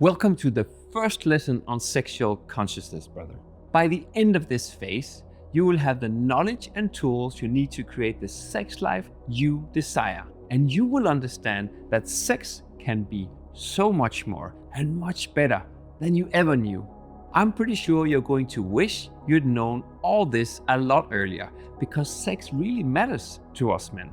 Welcome to the first lesson on sexual consciousness, brother. By the end of this phase, you will have the knowledge and tools you need to create the sex life you desire. And you will understand that sex can be so much more and much better than you ever knew. I'm pretty sure you're going to wish you'd known all this a lot earlier, because sex really matters to us men.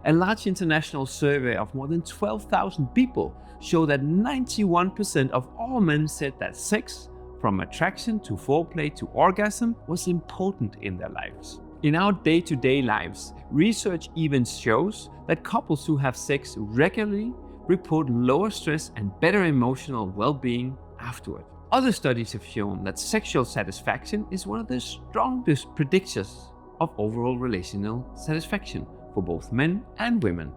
A large international survey of more than 12,000 people showed that 91% of all men said that sex, from attraction to foreplay to orgasm, was important in their lives. In our day-to-day lives, research even shows that couples who have sex regularly report lower stress and better emotional well-being afterward. Other studies have shown that sexual satisfaction is one of the strongest predictors of overall relational satisfaction for both men and women.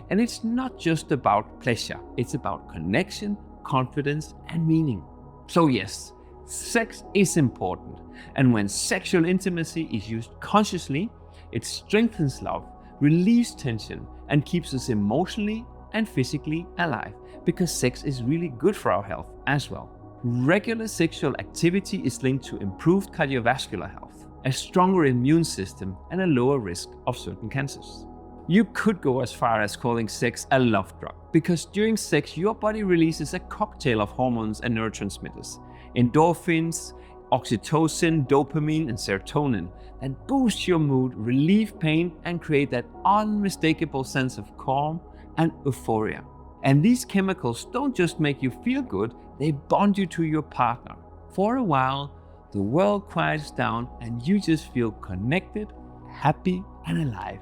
And it's not just about pleasure, it's about connection, confidence, and meaning. So yes, sex is important, and when sexual intimacy is used consciously, it strengthens love, relieves tension, and keeps us emotionally and physically alive, because sex is really good for our health as well. Regular sexual activity is linked to improved cardiovascular health, a stronger immune system, and a lower risk of certain cancers. You could go as far as calling sex a love drug, because during sex your body releases a cocktail of hormones and neurotransmitters, endorphins, oxytocin, dopamine, and serotonin that boost your mood, relieve pain, and create that unmistakable sense of calm and euphoria. And these chemicals don't just make you feel good, they bond you to your partner. For a while, the world quiets down and you just feel connected, happy, and alive.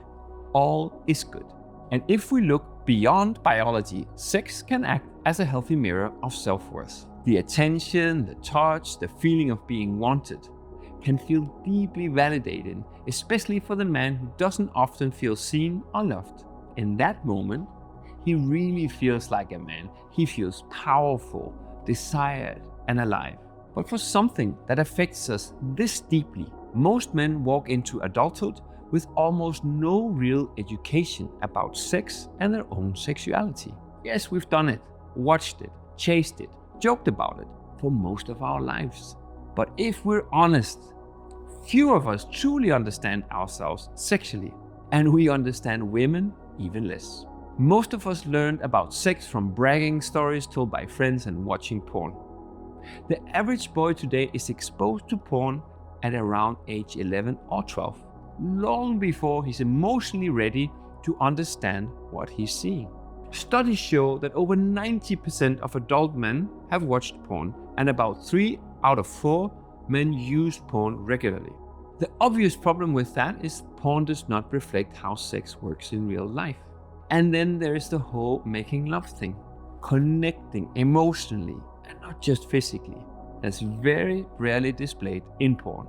All is good. And if we look beyond biology, sex can act as a healthy mirror of self-worth. The attention, the touch, the feeling of being wanted can feel deeply validating, especially for the man who doesn't often feel seen or loved. In that moment, he really feels like a man. He feels powerful, desired, and alive. But for something that affects us this deeply, most men walk into adulthood with almost no real education about sex and their own sexuality. Yes, we've done it, watched it, chased it, joked about it for most of our lives. But if we're honest, few of us truly understand ourselves sexually, and we understand women even less. Most of us learned about sex from bragging stories told by friends and watching porn. The average boy today is exposed to porn at around age 11 or 12. Long before he's emotionally ready to understand what he's seeing. Studies show that over 90% of adult men have watched porn, and about 3 out of 4 men use porn regularly. The obvious problem with that is porn does not reflect how sex works in real life. And then there is the whole making love thing, connecting emotionally and not just physically. That's very rarely displayed in porn.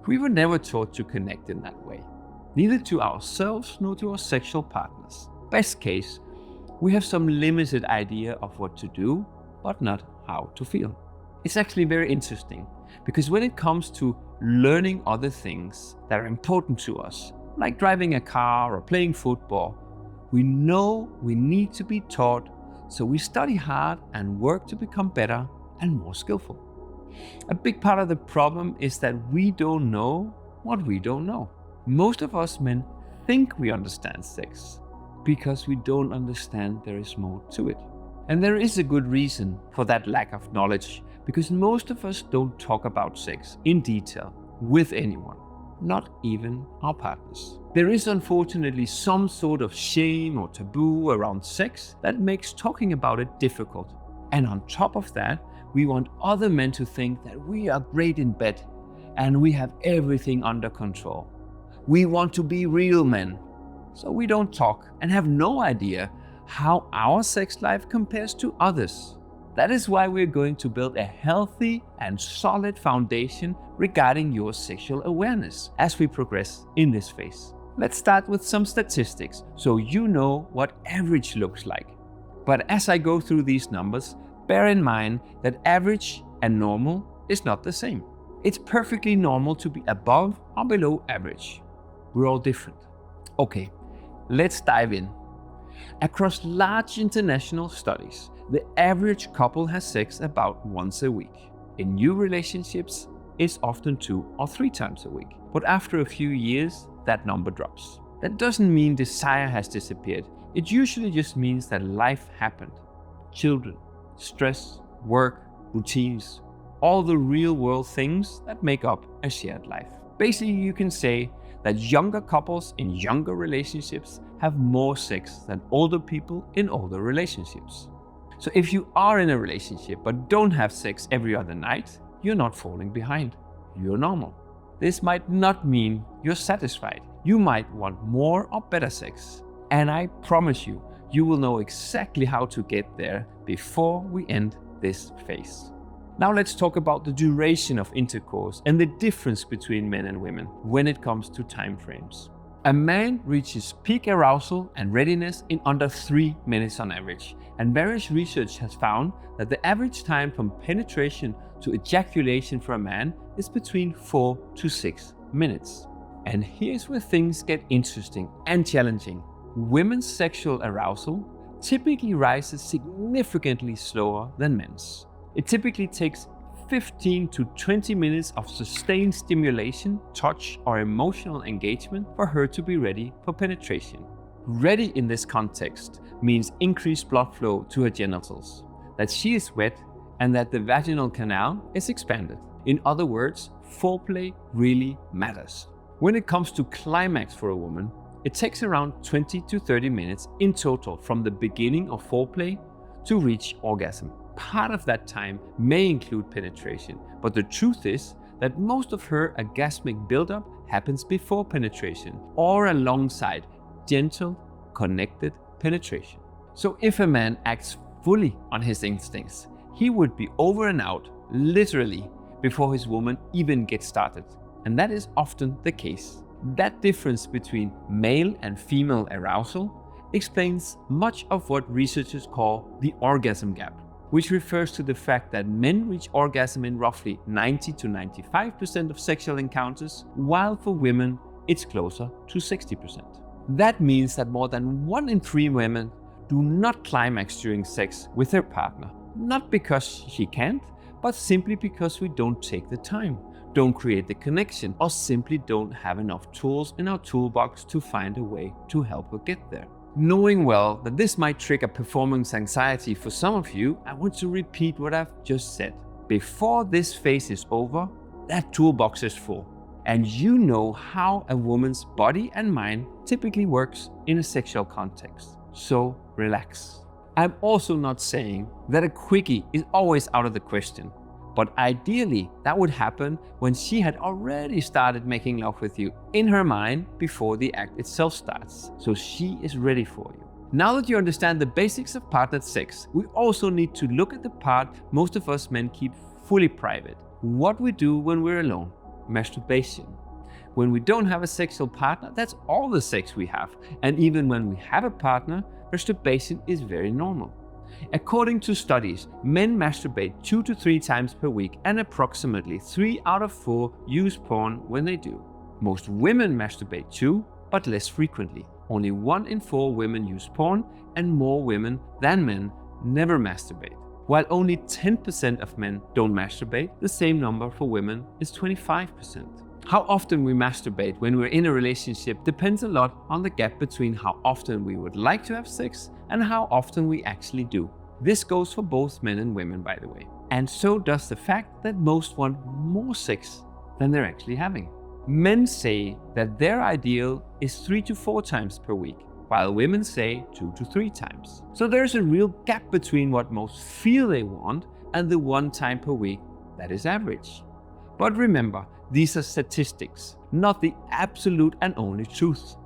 We were never taught to connect in that way, neither to ourselves nor to our sexual partners. Best case, we have some limited idea of what to do, but not how to feel. It's actually very interesting, because when it comes to learning other things that are important to us, like driving a car or playing football, we know we need to be taught, so we study hard and work to become better and more skillful. A big part of the problem is that we don't know what we don't know. Most of us men think we understand sex because we don't understand there is more to it. And there is a good reason for that lack of knowledge, because most of us don't talk about sex in detail with anyone, not even our partners. There is unfortunately some sort of shame or taboo around sex that makes talking about it difficult. And on top of that, we want other men to think that we are great in bed and we have everything under control. We want to be real men, so we don't talk and have no idea how our sex life compares to others. That is why we're going to build a healthy and solid foundation regarding your sexual awareness as we progress in this phase. Let's start with some statistics so you know what average looks like. But as I go through these numbers, bear in mind that average and normal is not the same. It's perfectly normal to be above or below average. We're all different. Okay, let's dive in. Across large international studies, The average couple has sex about once a week. In new relationships, it's often 2 or 3 times a week. But after a few years, that number drops. That doesn't mean desire has disappeared. It usually just means that life happened. Children, stress, work, routines, all the real world things that make up a shared life. Basically, you can say that younger couples in younger relationships have more sex than older people in older relationships. So if you are in a relationship but don't have sex every other night, you're not falling behind. You're normal. This might not mean you're satisfied. You might want more or better sex. And I promise you, you will know exactly how to get there before we end this phase. Now let's talk about the duration of intercourse and the difference between men and women when it comes to time frames. A man reaches peak arousal and readiness in under 3 minutes on average, and various research has found that the average time from penetration to ejaculation for a man is between 4 to 6 minutes. And here's where things get interesting and challenging. Women's sexual arousal typically rises significantly slower than men's. It typically takes 15 to 20 minutes of sustained stimulation, touch, or emotional engagement for her to be ready for penetration. Ready in this context means increased blood flow to her genitals, that she is wet, and that the vaginal canal is expanded. In other words, foreplay really matters. When it comes to climax for a woman, it takes around 20 to 30 minutes in total from the beginning of foreplay to reach orgasm. Part of that time may include penetration, but the truth is that most of her orgasmic buildup happens before penetration or alongside gentle, connected penetration. So if a man acts fully on his instincts, he would be over and out, literally, before his woman even gets started. And that is often the case. That difference between male and female arousal explains much of what researchers call the orgasm gap, which refers to the fact that men reach orgasm in roughly 90 to 95% of sexual encounters, while for women it's closer to 60%. That means that more than 1 in 3 women do not climax during sex with their partner, not because she can't, but simply because we don't take the time, don't create the connection, or simply don't have enough tools in our toolbox to find a way to help her get there. Knowing well that this might trigger performance anxiety for some of you, I want to repeat what I've just said. Before this phase is over, that toolbox is full, and you know how a woman's body and mind typically works in a sexual context. So relax. I'm also not saying that a quickie is always out of the question, but ideally that would happen when she had already started making love with you in her mind before the act itself starts, so she is ready for you. Now that you understand the basics of partnered sex, we also need to look at the part most of us men keep fully private. What we do when we're alone. Masturbation. When we don't have a sexual partner, that's all the sex we have. And even when we have a partner, masturbation is very normal. According to studies, men masturbate 2 to 3 times per week, and approximately 3 out of 4 use porn when they do. Most women masturbate too, but less frequently. Only 1 in 4 women use porn, and more women than men never masturbate. While only 10% of men don't masturbate, the same number for women is 25%. How often we masturbate when we're in a relationship depends a lot on the gap between how often we would like to have sex and how often we actually do. This goes for both men and women, by the way. And so does the fact that most want more sex than they're actually having. Men say that their ideal is 3 to 4 times per week, while women say 2 to 3 times. So there's a real gap between what most feel they want and the 1 time per week that is average. But remember, these are statistics, not the absolute and only truth.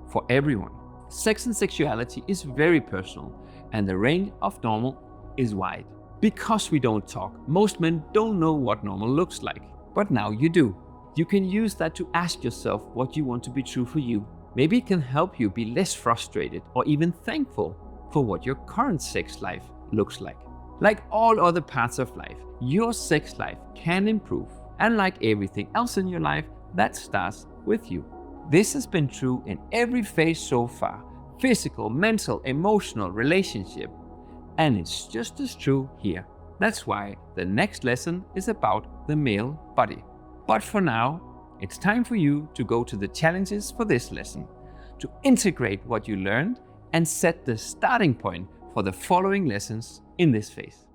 For everyone, sex and sexuality is very personal, and the range of normal is wide. Because we don't talk, most men don't know what normal looks like. But now you do. You can use that to ask yourself what you want to be true for you. Maybe it can help you be less frustrated or even thankful for what your current sex life looks like. Like all other parts of life, your sex life can improve. And like everything else in your life, that starts with you. This has been true in every phase so far: physical, mental, emotional, relationship. And it's just as true here. That's why the next lesson is about the male body. But for now, it's time for you to go to the challenges for this lesson, to integrate what you learned and set the starting point for the following lessons in this phase.